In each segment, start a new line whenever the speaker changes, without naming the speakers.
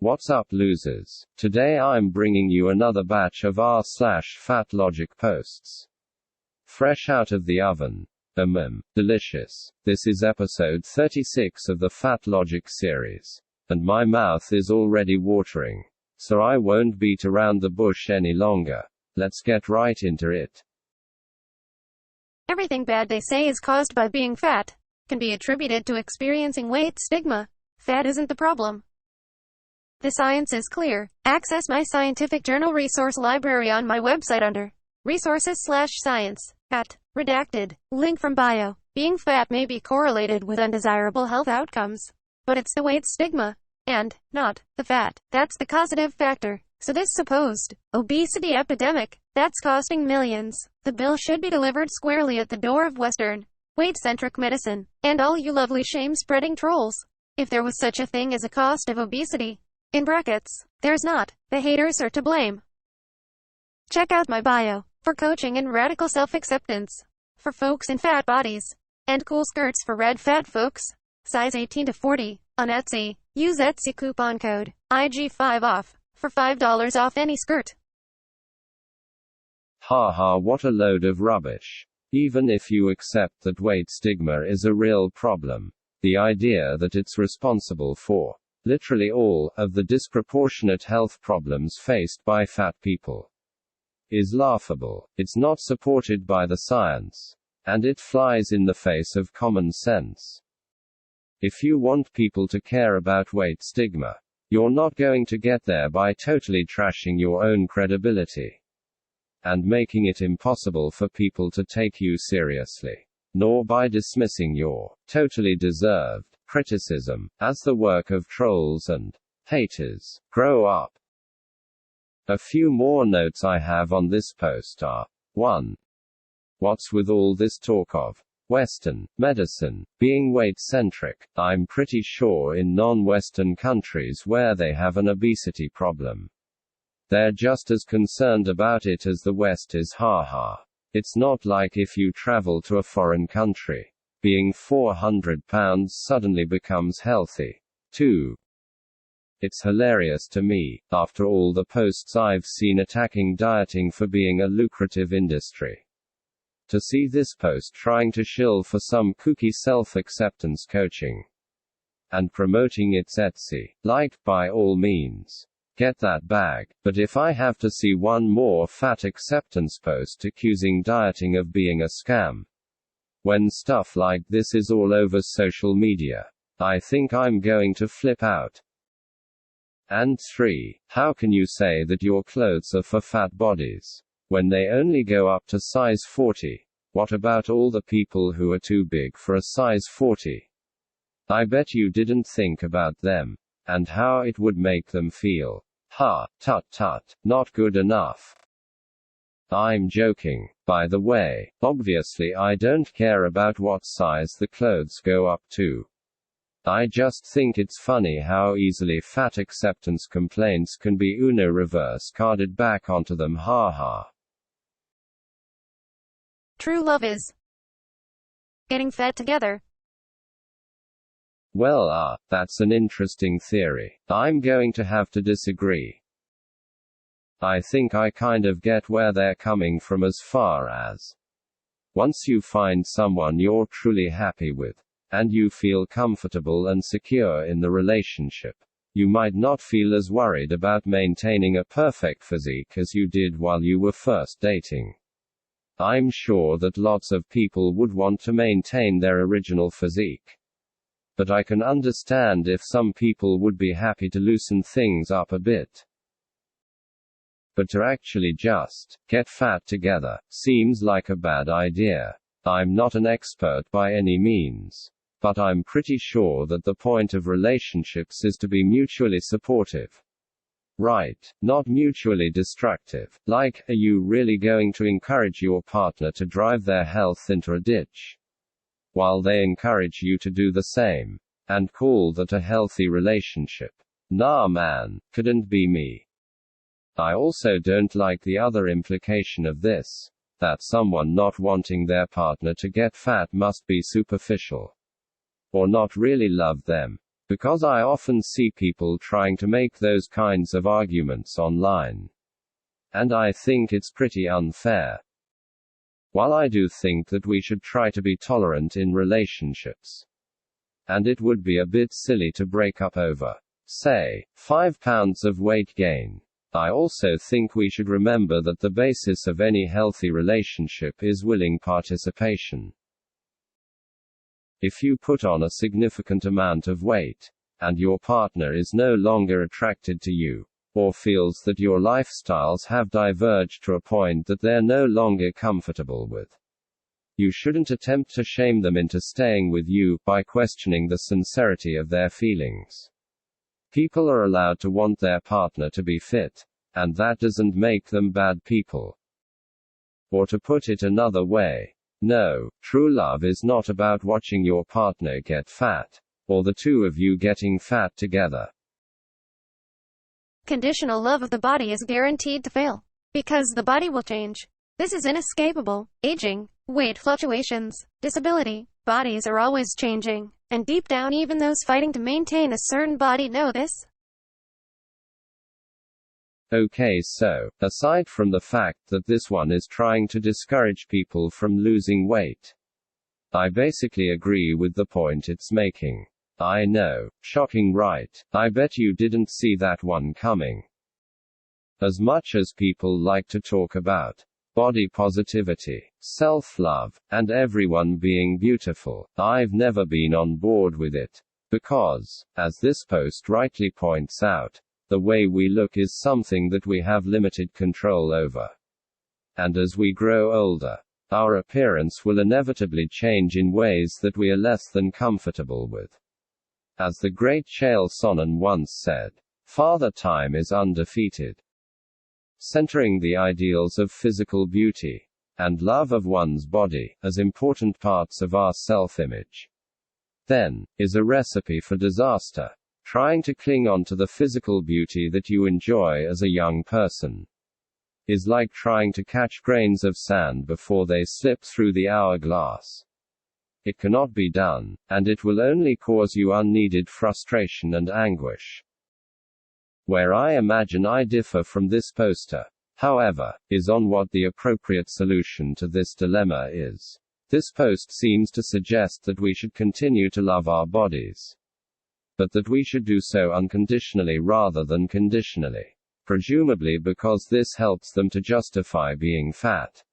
What's up, losers? Today I'm bringing you another batch of r/fatlogic posts. Fresh out of the oven. Delicious. This is episode 36 of the fatlogic series. And my mouth is already watering. So I won't beat around the bush any longer. Let's get right into it.
Everything bad they say is caused by being fat can be attributed to experiencing weight stigma. Fat isn't the problem. The science is clear. Access my scientific journal resource library on my website under resources/science at redacted. Link from bio. Being fat may be correlated with undesirable health outcomes, but it's the weight stigma, and not the fat, that's the causative factor. So this supposed obesity epidemic that's costing millions, the bill should be delivered squarely at the door of Western weight-centric medicine. And all you lovely shame-spreading trolls, if there was such a thing as a cost of obesity, in brackets, there's not. The haters are to blame. Check out my bio for coaching and radical self-acceptance for folks in fat bodies, and cool skirts for red fat folks, size 18 to 40, on Etsy. Use Etsy coupon code IG5OFF for $5 off any skirt.
Haha, what a load of rubbish. Even if you accept that weight stigma is a real problem, the idea that it's responsible for literally all of the disproportionate health problems faced by fat people is laughable. It's not supported by the science, and it flies in the face of common sense. If you want people to care about weight stigma, you're not going to get there by totally trashing your own credibility and making it impossible for people to take you seriously, nor by dismissing your totally deserved criticism as the work of trolls and haters. Grow up. A few more notes I have on this post are: 1. What's with all this talk of Western medicine being weight-centric? I'm pretty sure in non-Western countries where they have an obesity problem, they're just as concerned about it as the West is. Haha. It's not like if you travel to a foreign country, being 400 pounds suddenly becomes healthy. 2. It's hilarious to me, after all the posts I've seen attacking dieting for being a lucrative industry, to see this post trying to shill for some kooky self-acceptance coaching and promoting its Etsy. Like, by all means, get that bag, but if I have to see one more fat acceptance post accusing dieting of being a scam, when stuff like this is all over social media, I think I'm going to flip out. And 3. How can you say that your clothes are for fat bodies when they only go up to size 40? What about all the people who are too big for a size 40? I bet you didn't think about them and how it would make them feel. Ha, tut tut, not good enough. I'm joking. By the way, obviously I don't care about what size the clothes go up to. I just think it's funny how easily fat acceptance complaints can be reverse carded back onto them. Haha.
True love is getting fat together.
Well, that's an interesting theory. I'm going to have to disagree. I think I kind of get where they're coming from as far as once you find someone you're truly happy with, and you feel comfortable and secure in the relationship, you might not feel as worried about maintaining a perfect physique as you did while you were first dating. I'm sure that lots of people would want to maintain their original physique, but I can understand if some people would be happy to loosen things up a bit. But to actually just get fat together seems like a bad idea. I'm not an expert by any means, but I'm pretty sure that the point of relationships is to be mutually supportive. Right, not mutually destructive. Like, are you really going to encourage your partner to drive their health into a ditch while they encourage you to do the same and call that a healthy relationship? Nah man, couldn't be me. I also don't like the other implication of this, that someone not wanting their partner to get fat must be superficial or not really love them. Because I often see people trying to make those kinds of arguments online. And I think it's pretty unfair. While I do think that we should try to be tolerant in relationships, and it would be a bit silly to break up over, say, 5 pounds of weight gain, I also think we should remember that the basis of any healthy relationship is willing participation. If you put on a significant amount of weight, and your partner is no longer attracted to you, or feels that your lifestyles have diverged to a point that they're no longer comfortable with, you shouldn't attempt to shame them into staying with you by questioning the sincerity of their feelings. People are allowed to want their partner to be fit, and that doesn't make them bad people. Or to put it another way, no, true love is not about watching your partner get fat, or the two of you getting fat together.
Conditional love of the body is guaranteed to fail, because the body will change. This is inescapable. Aging, weight fluctuations, disability, bodies are always changing, and deep down even those fighting to maintain a certain body know this.
Okay, so, aside from the fact that this one is trying to discourage people from losing weight, I basically agree with the point it's making. I know, shocking, right? I bet you didn't see that one coming. As much as people like to talk about body positivity, self-love, and everyone being beautiful, I've never been on board with it. Because, as this post rightly points out, the way we look is something that we have limited control over. And as we grow older, our appearance will inevitably change in ways that we are less than comfortable with. As the great Chael Sonnen once said, Father Time is undefeated. Centering the ideals of physical beauty and love of one's body as important parts of our self-image, then, is a recipe for disaster. Trying to cling on to the physical beauty that you enjoy as a young person is like trying to catch grains of sand before they slip through the hourglass. It cannot be done, and it will only cause you unneeded frustration and anguish. Where I imagine I differ from this poster, however, is on what the appropriate solution to this dilemma is. This post seems to suggest that we should continue to love our bodies, but that we should do so unconditionally rather than conditionally. Presumably because this helps them to justify being fat.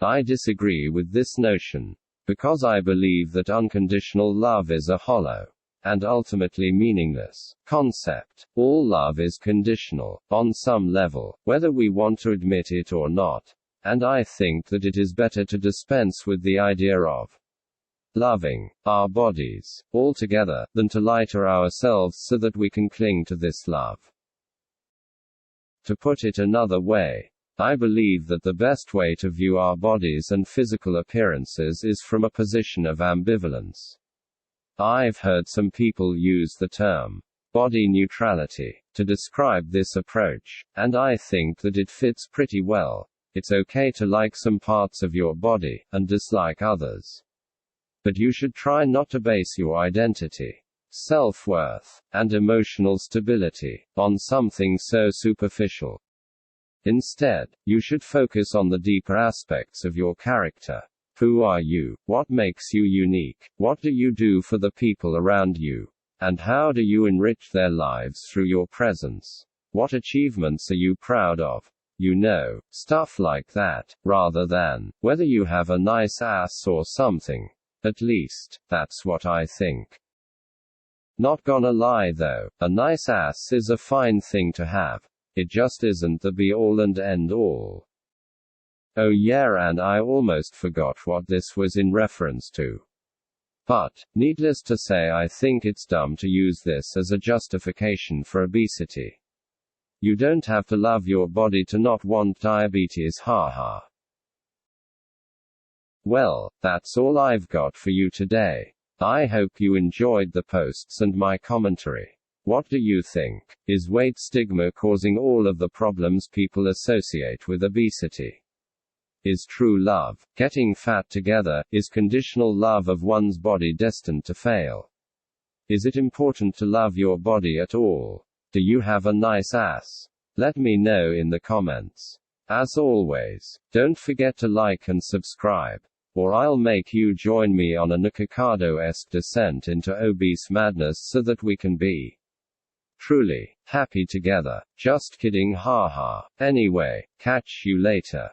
I disagree with this notion, because I believe that unconditional love is a hollow, and ultimately meaningless, concept. All love is conditional, on some level, whether we want to admit it or not, and I think that it is better to dispense with the idea of loving our bodies altogether, than to lie to ourselves so that we can cling to this love. To put it another way, I believe that the best way to view our bodies and physical appearances is from a position of ambivalence. I've heard some people use the term body neutrality to describe this approach, and I think that it fits pretty well. It's okay to like some parts of your body, and dislike others. But you should try not to base your identity, self-worth, and emotional stability on something so superficial. Instead, you should focus on the deeper aspects of your character. Who are you? What makes you unique? What do you do for the people around you? And how do you enrich their lives through your presence? What achievements are you proud of? You know, stuff like that, rather than whether you have a nice ass or something. At least, that's what I think. Not gonna lie though, a nice ass is a fine thing to have. It just isn't the be-all and end-all. Oh yeah, and I almost forgot what this was in reference to. But, needless to say, I think it's dumb to use this as a justification for obesity. You don't have to love your body to not want diabetes, haha. Well, that's all I've got for you today. I hope you enjoyed the posts and my commentary. What do you think? Is weight stigma causing all of the problems people associate with obesity? Is true love, getting fat together, is conditional love of one's body destined to fail? Is it important to love your body at all? Do you have a nice ass? Let me know in the comments. As always, don't forget to like and subscribe, or I'll make you join me on a Nikocado-esque descent into obese madness so that we can be truly happy together. Just kidding, haha. Anyway, catch you later.